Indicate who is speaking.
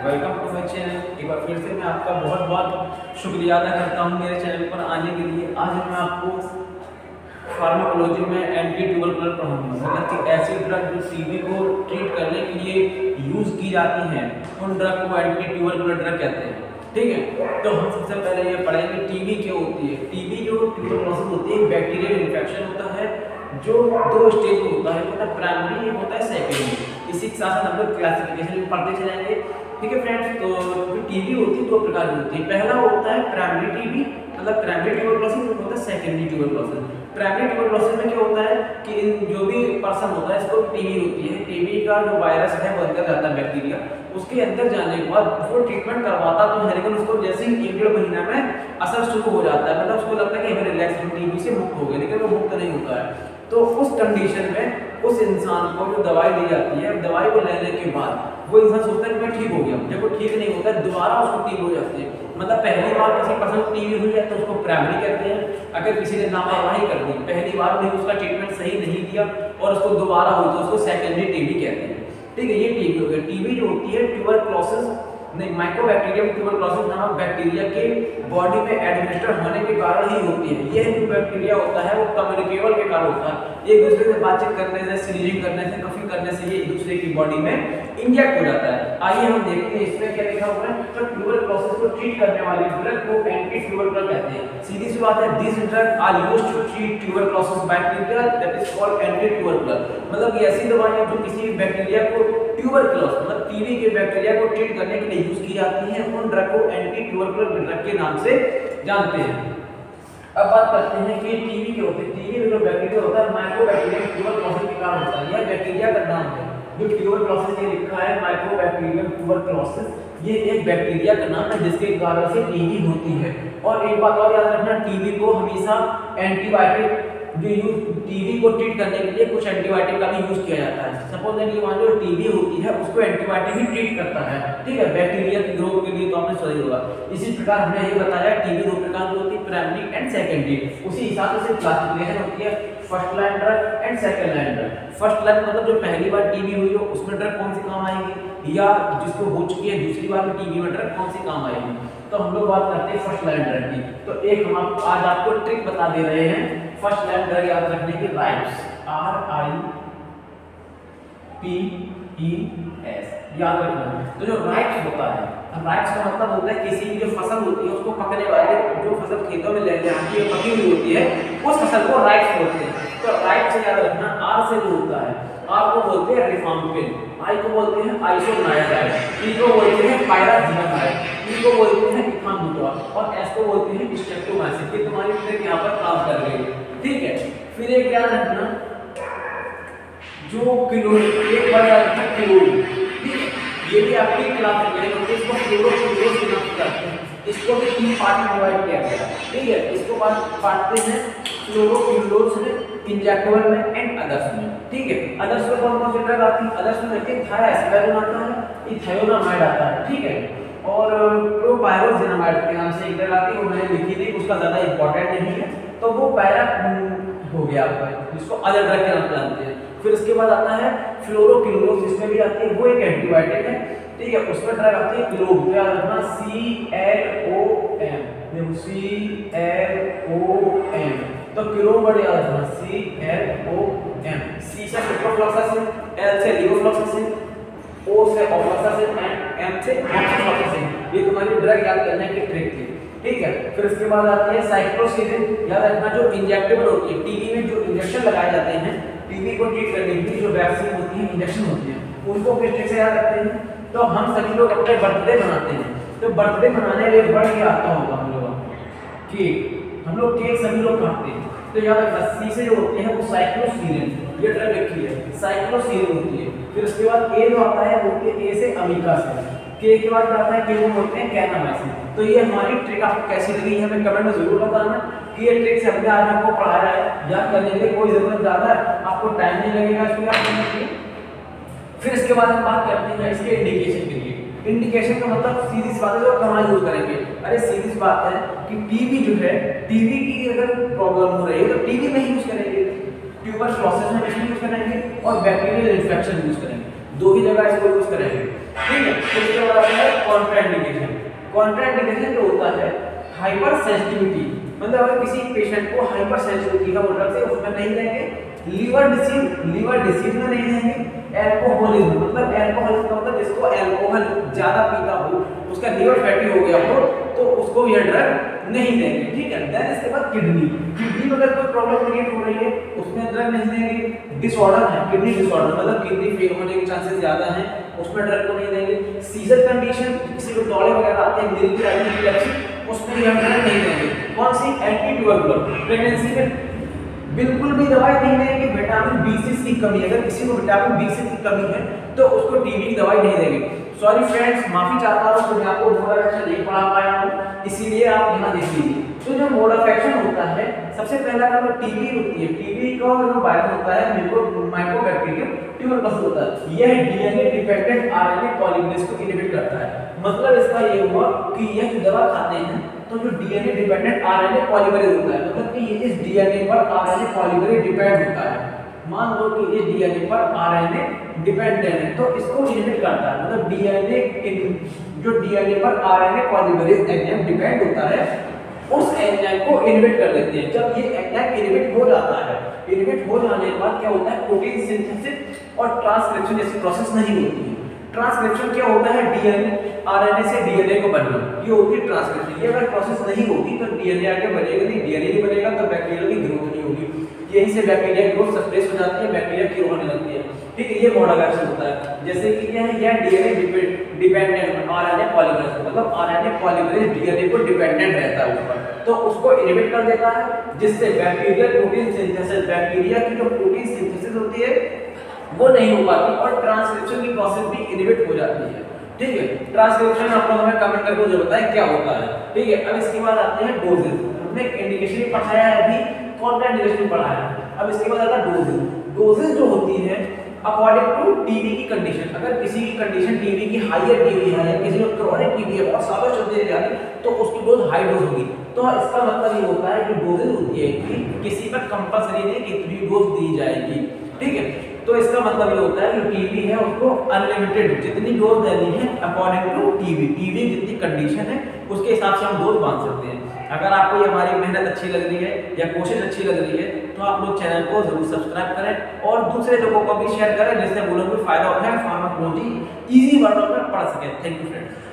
Speaker 1: Welcome to my channel. एक बार फिर से मैं आपका बहुत बहुत शुक्रिया अदा करता हूँ मेरे चैनल पर आने के लिए। आज मैं आपको फार्माकोलॉजी में एंटी ट्यूबरकुलर पढ़ाऊंगा, मतलब कि ऐसी ड्रग जो टीबी को ट्रीट करने के लिए यूज़ की जाती हैं, उन ड्रग को एंटी ट्यूबरकुलर ड्रग कहते हैं। ठीक है, तो हम सबसे पहले ये पढ़ेंगे टीबी क्या होती है। टीबी जो ट्यूबरकुलोसिस होती है, बैक्टीरियल इन्फेक्शन होता है जो दो स्टेज में होता है, मतलब प्राइमरी होता है, सेकेंडरी। इसी के साथ हम लोग क्लासिफिकेशन में पढ़ते चलेंगे। ठीक है फ्रेंड्स, तो जो टीबी होती है दो प्रकार की होती है। पहला होता है प्राइमरी टीबी, मतलब प्राइमरी ट्यूबरकुलोसिस, होता है सेकेंडरी ट्यूबरकुलोसिस। प्राइमरी ट्यूबरकुलोसिस में क्या होता है कि जो भी पर्सन होता है इसको टीबी होती है, टीबी का जो वायरस है वो अंदर जाता है, बैक्टीरिया उसके अंदर जाने के बाद वो ट्रीटमेंट करवाता तो है, लेकिन उसको जैसे ही 1-1.5 महीना में असर शुरू हो जाता है, मतलब उसको लगता है कि हमें रिलैक्स, हम टीबी से मुक्त हो गए, लेकिन वो मुक्त नहीं होता है। तो उस कंडीशन में उस इंसान को जो दवाई दी जाती है, दवाई को लेने के बाद वो इंसान सोचता है कि मैं ठीक हो गया। जब वो ठीक नहीं होता है दोबारा उसको टीबी हो जाती है। मतलब पहली बार किसी पर्सन को टीबी हुई है तो उसको प्राइमरी कहते हैं। अगर किसी ने लापरवाही कर दी, पहली बार में उसका ट्रीटमेंट सही नहीं दिया और उसको दोबारा हुई तो उसको सेकेंडरी टीबी कहते हैं। ठीक है, ये टीबी हो गया। टीबी जो होती है ट्यूबरकुलोसिस नहीं, माइकोबैक्टीरियम ट्यूबरकुलोसिस नामक बैक्टीरिया के बॉडी में एडमिनिस्टर होने के कारण ही होती है। यह जो बैक्टीरिया होता है वो कम्युनिकेबल के कारण होता है, एक दूसरे से बातचीत करने से, स्नीजिंग करने से, कफिंग करने से ये एक दूसरे की बॉडी में इंजेक्ट हो जाता है। आइए हम देखते हैं इसमें क्या लिखा हुआ है। तो ट्यूबरकुलोसिस को ट्रीट करने वाली ड्रग को एंटी ट्यूबरकुलर कहते हैं। सीधी सी बात है, this drug are used to treat tuberculosis bacteria that is called anti tubercular. मतलब ये ऐसी दवाइयां जो किसी बैक्टीरिया को ट्यूबरकुलोसिस मतलब टीबी के बैक्टीरिया को ट्रीट करने के लिए यूज की जाती हैं, उन ड्रग को एंटी ट्यूबरकुलर ड्रग के नाम से जानते हैं। अब बात करते हैं कि टीबी क्या होती है। टीबी में जो बैक्टीरिया होता है माइकोबैक्टीरियम ट्यूबरकुलोसिस के कारण होता है। यह बैक्टीरिया का नाम है जो ट्यूबरकुलोसिस ये लिखा है माइकोबैक्टीरियम ट्यूबरकुलोसिस, ये एक बैक्टीरिया का नाम है जिसके कारण से टीबी होती है। और एक बात और याद रखना, टीबी को हमेशा एंटीबायोटिक जो यूज टीबी को ट्रीट करने के लिए कुछ एंटीबायोटिक का भी यूज किया जाता है। सपोज दैट ये मान लो टीबी होती है, उसको एंटीबायोटिक ही ट्रीट करता है। ठीक है, बैक्टीरिया की ग्रोथ के लिए तो आपने सही होगा। इसी प्रकार हमने ये बताया टीबी दो प्रकार की होती है, प्राइमरी एंड सेकेंडरी। उसी हिसाब से क्लासिफिकेशन होती है first line drug and second line drug. First line मतलब जो पहली बार टीबी हुई हो उसमें ड्रग कौन सी काम आएगी, या जिसको हो चुकी है दूसरी बार में टीबी में ड्रग कौन सी काम आएगी। तो हम लोग बात करते हैं फर्स्ट लाइन ड्रग की। तो एक हम आज आपको ट्रिक बता दे रहे हैं फर्स्ट लाइन ड्रग याद रखने की। राइट्स, RIPES याद रखना। तो जो राइट्स होता है, राइट्स का मतलब होता है किसी की जो फसल होती है उसको पकने वाले, जो फसल खेतों में लेके आती है पकी हुई होती है उस फसल को राइट्स बोलते हैं। तो राइट से याद रखना, R से जो होता है, R को बोलते हैं रिफाम्पिन, I को बोलते हैं आइसोनाइट्राइड, P को बोलते हैं पायराजीनामाइड, E को बोलते हैं इथानब्यूटाल और S को बोलते हैं स्ट्रेप्टोमाइसिन। ये तुम्हारी ट्रिक यहाँ पर काम कर रही है। ठीक है, फिर एक याद रखना जो किलो, एक बार याद रखना क्लोरीन। ठीक है, ये भी आपकी क्लासिफिकेशन होती है, इसको क्लोरोक्लोरोस के नाम से जानते हैं। इसको भी 3 पार्ट में डिवाइड किया गया है। ठीक है, इसको बांटते हैं क्लोरोक्लोरोस में, इंजेक्टेबल में एंड अदर्स में। ठीक है, अदर्स में कौन कौन सी ड्रग आती है? अदर्स में देखिए थायास्पेरिन आता है, इथायोनामाइड आता है। ठीक है, और प्रोपायरोजिनामाइड के नाम से एक ड्रग आती है, वो मैंने लिखी थी, उसका ज्यादा इंपॉर्टेंट नहीं है, तो वो पैरा हो गया आपका, जिसको अदर ड्रग के नाम से जानते हैं। फिर उसके बाद आता है फ्लोरोक्लोरोस, इसमें भी आती है, वो एक एंटीबायोटिक है। ठीक है, उसमें ड्रग आती है क्लोब, क्या रखना CLOM, CLOM। तो क्लोब याद रखना CLOM। C से सिप्रोफ्लॉक्सासिन, L से लिवोफ्लॉक्सासिन, O से ऑफ्लॉक्सासिन एंड M से ऑक्सीफ्लॉक्सासिन। ये तुम्हारी ड्रग याद करने की ट्रिक थी। ठीक है, फिर उसके बाद आती है साइक्लोसिडिन, याद रखना जो इंजेक्टेबल होती है। टीबी में जो इंजेक्शन लगाए जाते हैं, टीबी को ट्रीट करने के लिए जो वैक्सीन होती है, इंजेक्शन होती है, उनको किस ट्रिक से याद रखते हैं। तो हम सभी लोग अपने बर्थडे मनाते हैं, तो बर्थडे मनाने के लिए बढ़ के आता होगा हम लोग केक, हम लोग केक सभी लोग खाते हैं। तो याद रखना सी से जो होती है वो साइक्लोसिडिन, ये ड्रग लिखी है साइक्लोसिडिन होती है। फिर उसके बाद ए जो आता है वो ए से अमीका से, के के बाद आता है के वो बोलते हैं कैनामाइसिन। तो ये हमारी ट्रिक आपको कैसी लगी हमें कमेंट में जरूर बताना कि ये ट्रिक से हमने आज आपको पढ़ाया है, याद करने के लिए कोई जरूरत ज़्यादा है, आपको टाइम नहीं लगेगा इसको याद करने के लिए। फिर इसके बाद हम बात करते हैं इसके इंडिकेशन के लिए। इंडिकेशन का मतलब सीधी सी बात है, जो कहाँ यूज करेंगे। अरे सीधी सी बात है कि टीबी जो है, टीबी की अगर प्रॉब्लम हो रही है तो टीबी में ही यूज करेंगे, ट्यूबरकुलोसिस में यूज करेंगे और बैक्टीरियल इन्फेक्शन यूज करेंगे, दो ही जगह इसको यूज करेंगे। ठीक है। तो इसके बाद आता है कॉन्ट्राइंडिकेशन। कॉन्ट्राइंडिकेशन जो होता है हाइपर सेंसिटिविटी, मतलब अगर किसी पेशेंट को हाइपर सेंसिटिविटी का वो ड्रग से उसमें नहीं देंगे, लीवर डिसीज में नहीं देंगे, एल्कोहलिज्म मतलब एल्कोहलिज्म का मतलब जिसको अल्कोहल ज्यादा पीता हो, उसका लीवर फैटी हो गया हो, तो उसको यह ड्रग नहीं देंगे। ठीक है। देन इसके बाद किडनी में अगर कोई प्रॉब्लम क्रिएट हो रही है उसमें ड्रग नहीं देंगे। डिसऑर्डर है किडनी डिसऑर्डर, मतलब किडनी फेल होने के चांसेस ज्यादा हैं, उसमें ड्रग को नहीं देंगे। सीजर कंडीशन, किसी को दौरे वगैरह आते हैं, मिल्की एपिलेप्सी, उसमें यह ड्रग नहीं देंगे। कौन सी? Anti tubercular. प्रेगनेंसी में बिल्कुल भी दवाई नहीं देंगे। विटामिन B6 की कमी, अगर किसी को विटामिन B6 की कमी है तो उसको टीबी की दवाई नहीं देंगे। सॉरी फ्रेंड्स, माफी चाहता हूँ तो मैं आपको मोड ऑफ एक्शन नहीं पढ़ा पाया हूँ, इसीलिए आप यहाँ देख लीजिए। तो जो मोड ऑफ एक्शन होता है, सबसे पहला का जो टीबी होती है, टीबी का जो वायरस होता है माइकोबैक्टीरियम ट्यूबरकुलोसिस होता है, यह डीएनए डिपेंडेंट आरएनए पॉलीमरेज को इनहिबिट करता है। मतलब इसका ये हुआ कि यह जो दवा खाते हैं तो जो डीएनए डिपेंडेंट आरएनए पॉलीमरेज होता है, मतलब कि ये इस डीएनए पर आरएनए पॉलीमरेज डिपेंड होता है। मान लो कि इस डीएनए पर आरएनए डिपेंडेंट है तो इसको इनहिबिट करता है, मतलब जो डीएनए पर आरएनए पॉलीमरेज एंजाइम डिपेंड होता है उस एंजाइम को इनहिबिट कर देते हैं। जब ये एंजाइम इनहिबिट हो जाता है, इनहिबिट हो जाने के बाद क्या होता है, प्रोटीन सिंथेसिस और ट्रांसक्रिप्शन जैसी प्रोसेस नहीं होती है। ट्रांसक्रिप्शन क्या होता है, डीएनए आरएनए से डीएनए को बनना, ये होती है ट्रांसक्रिप्शन। ये अगर प्रोसेस नहीं होगी तो डीएनए आगे बनेगा नहीं, डीएनए नहीं बनेगा तो बैक्टीरिया की ग्रोथ नहीं होगी, यहीं से बैक्टीरिया ग्रोथ सप्रेस हो जाती है, बैक्टीरिया क्योर होने लगती है। ठीक है, ये मोड ऑफ एक्शन होता है। जैसे कि क्या है, यह डीएनए डिपेंडेंट आरएनए पॉलीमरेज, मतलब आरएनए पॉलीमरेज डीएनए को डिपेंडेंट रहता है ऊपर, तो उसको इनहिबिट कर देता है, जिससे बैक्टीरियल प्रोटीन सिंथेसिस, बैक्टीरिया की जो प्रोटीन सिंथेसिस होती है वो नहीं हो पाती और ट्रांसक्रिप्शन की प्रोसेस भी इनहिबिट हो जाती है। ठीक है, ट्रांसक्रिप्शन आप लोग हमें कमेंट करके मुझे बताएं क्या होता है। ठीक है, अब इसके बाद आते हैं डोजेज। हमने इंडिकेशन भी पढ़ाया है, अभी कॉन्ट्राइंडिकेशन भी पढ़ाया है। अब इसके बाद आता है डोजेज। डोजेज जो होती है अकॉर्डिंग टू टीबी की कंडीशन, अगर किसी की कंडीशन टीबी की हाईयर टीबी है या किसी को क्रोनिक टीबी है, बहुत सालों चलते जा रही, तो उसकी डोज हाई डोज होगी। तो इसका मतलब ये होता है कि डोजेज होती है कि किसी पर कंपल्सरी नहीं कि इतनी डोज दी जाएगी। ठीक है, तो इसका मतलब ये होता है कि टीबी है उसको अनलिमिटेड जितनी डोज देनी है अकॉर्डिंग टू टीबी जितनी कंडीशन है उसके हिसाब से हम डोज बांध सकते हैं। अगर आपको ये हमारी मेहनत अच्छी लग रही है या कोशिश अच्छी लग रही है तो आप लोग चैनल को जरूर सब्सक्राइब करें और दूसरे लोगों को भी शेयर करें, जिससे वो लोग भी फायदा उठाएं, फार्माकोलॉजी इजी वर्डों में पढ़ सकें। Thank you friends.